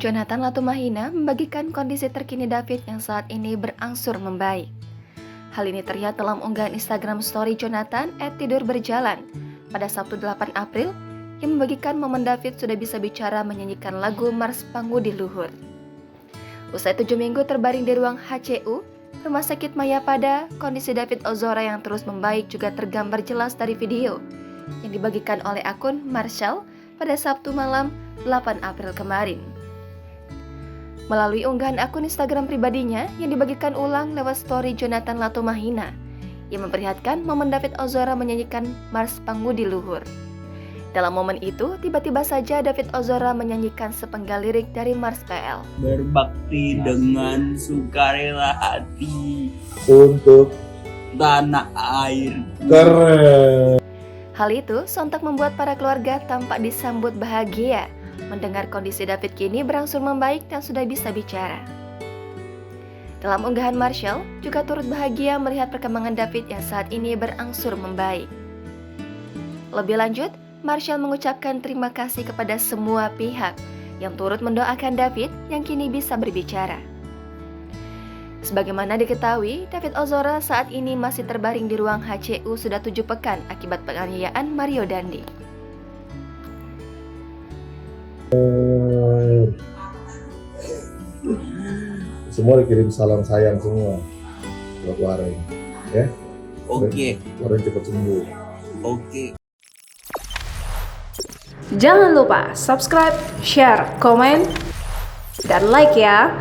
Jonathan Latumahina membagikan kondisi terkini David yang saat ini berangsur membaik. Hal ini terlihat dalam unggahan Instagram story Jonathan @tidurberjalan pada Sabtu 8 April yang membagikan momen David sudah bisa bicara menyanyikan lagu Mars Pangudi Luhur. Usai 7 minggu terbaring di ruang HCU, Rumah Sakit Mayapada, kondisi David Ozora yang terus membaik juga tergambar jelas dari video yang dibagikan oleh akun Marshall pada Sabtu malam 8 April kemarin. Melalui unggahan akun Instagram pribadinya yang dibagikan ulang lewat story Jonathan Latumahina yang memperlihatkan momen David Ozora menyanyikan Mars Pangudi Luhur. Dalam momen itu, tiba-tiba saja David Ozora menyanyikan sepenggal lirik dari Mars PL. Berbakti dengan sukarela hati untuk tanah air. keren. Hal itu sontak membuat para keluarga tampak disambut bahagia mendengar kondisi David kini berangsur membaik dan sudah bisa bicara. Dalam unggahan Marshall juga turut bahagia melihat perkembangan David yang saat ini berangsur membaik. Lebih lanjut, Marshall mengucapkan terima kasih kepada semua pihak yang turut mendoakan David yang kini bisa berbicara. Sebagaimana diketahui, David Ozora saat ini masih terbaring di ruang HCU sudah 7 pekan akibat penganiayaan Mario Dandi. Semua dikirim salam sayang semua buat Warren, ya. Oke. Warren cepat sembuh. Oke. Jangan lupa subscribe, share, komen, dan like ya.